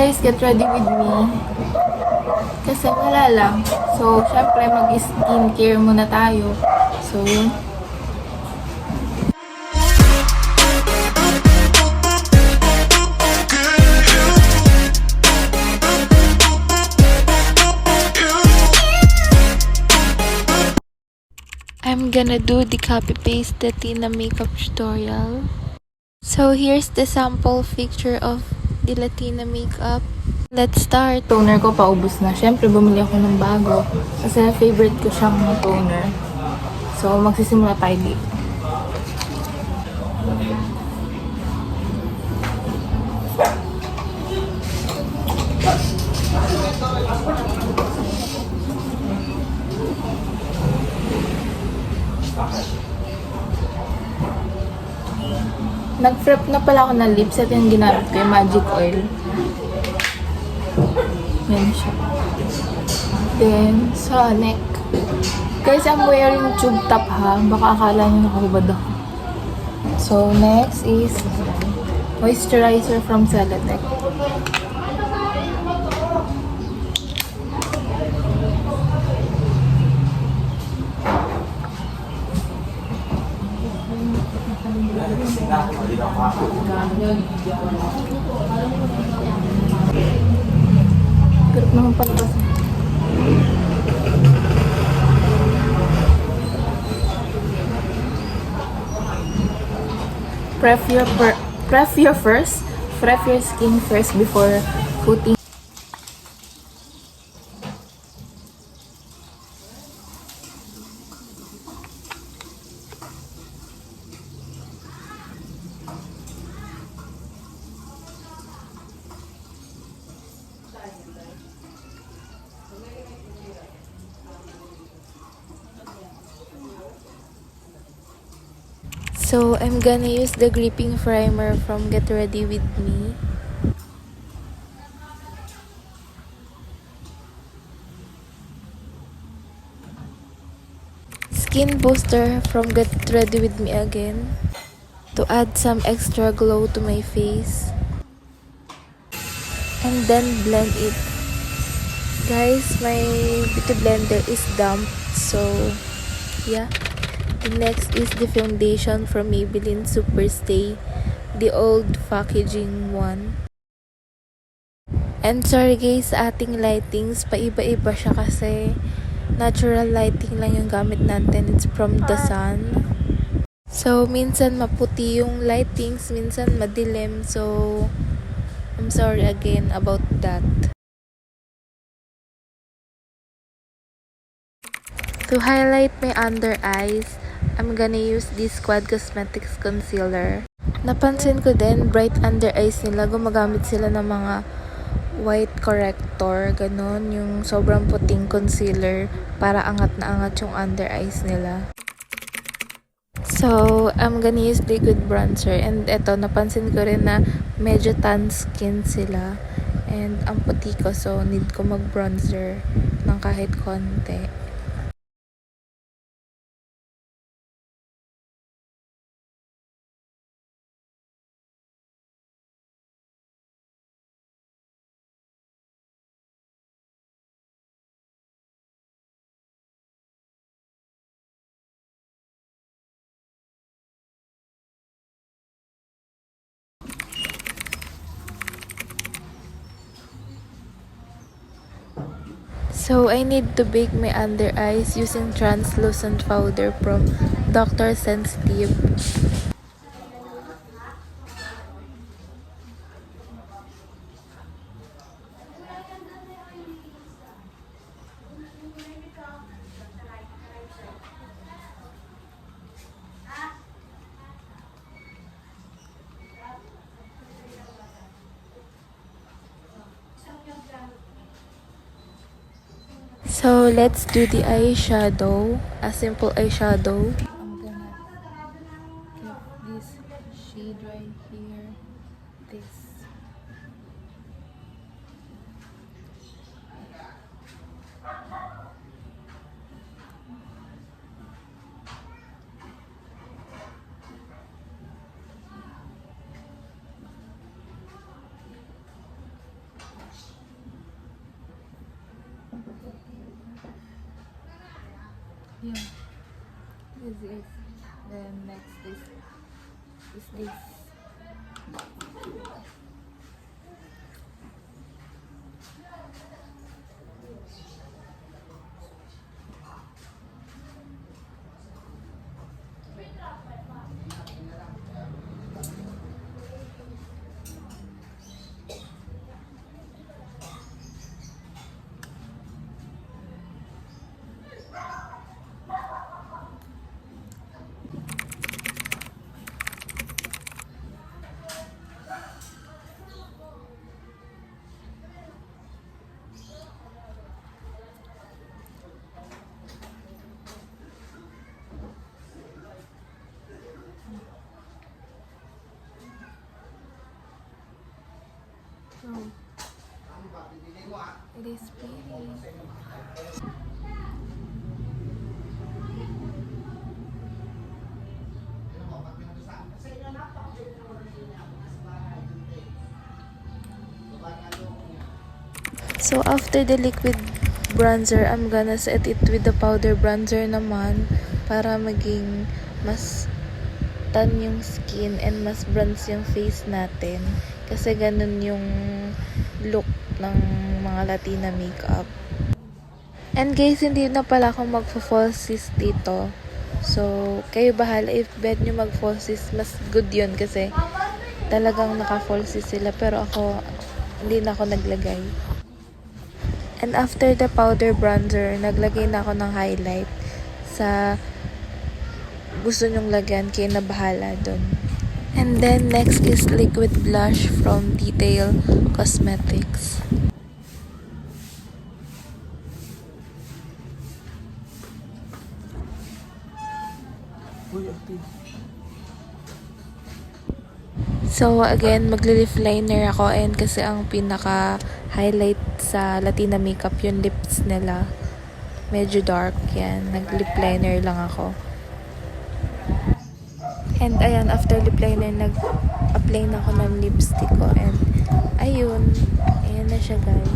guys, get ready with me. Kasi wala lang. So, syempre, mag-skincare muna tayo. So, yun. I'm gonna do the copy-paste the Latina makeup tutorial. So, here's the sample picture of the Latina makeup. Let's start. Toner ko paubos na. Syempre, bumili ako ng bago. Kasi favorite ko siyang toner. So, magsisimula tayo dito. Nag-prep na pala ako ng lips at yung ginamit ko yung magic oil. Yan siya. Then, sa neck. Guys, I'm wearing tube top ha. Baka akala nyo nakahubad ako. So, next is moisturizer from Celotex. Garap naman palabas. Prep your skin first before putting. So, I'm gonna use the gripping primer from Get Ready With Me. Skin booster from Get Ready With Me again, to add some extra glow to my face. And then blend it. Guys, my beauty blender is damp, so yeah. The next is the foundation from Maybelline Superstay, the old packaging one. And sorry guys, sa ating lightings, paiba-iba siya kasi natural lighting lang yung gamit natin. It's from the sun. So, minsan maputi yung lightings, minsan madilim. So, I'm sorry again about that. To highlight my under eyes, I'm gonna use this Quad Cosmetics Concealer. Napansin ko din, bright under eyes nila, gumagamit sila ng mga white corrector, ganun, yung sobrang puting concealer para angat na angat yung under eyes nila. So, I'm gonna use liquid bronzer, and eto, napansin ko rin na medyo tan skin sila, and ang puti ko, so need ko mag bronzer ng kahit konti. So, I need to bake my under eyes using translucent powder from Dr. Sensitive. So, let's do the eyeshadow, a simple eyeshadow. I'm gonna give this shade right here, this. Yeah. This is. Then next is this. Oh, it is pretty. So after the liquid bronzer, I'm gonna set it with the powder bronzer naman para maging mas tan yung skin and mas bronze yung face natin. Kasi ganun yung look ng mga Latina makeup. And guys, hindi na pala ako magpo-falsies dito. So, kayo bahala if bet nyo mag-falsies, mas good yun kasi talagang naka-falsies sila. Pero ako, hindi na ako naglagay. And after the powder bronzer, naglagay na ako ng highlight sa gusto nyong lagyan, kaya na bahala dun. And then next is liquid blush from Detail Cosmetics. So again, magli-lip liner ako and kasi ang pinaka-highlight sa Latina makeup yung lips nila. Medyo dark yan. Nag-lip liner lang ako. And ayan, after lip liner, nag-apply na ako ng lipstick ko. And ayun, ayan na siya guys.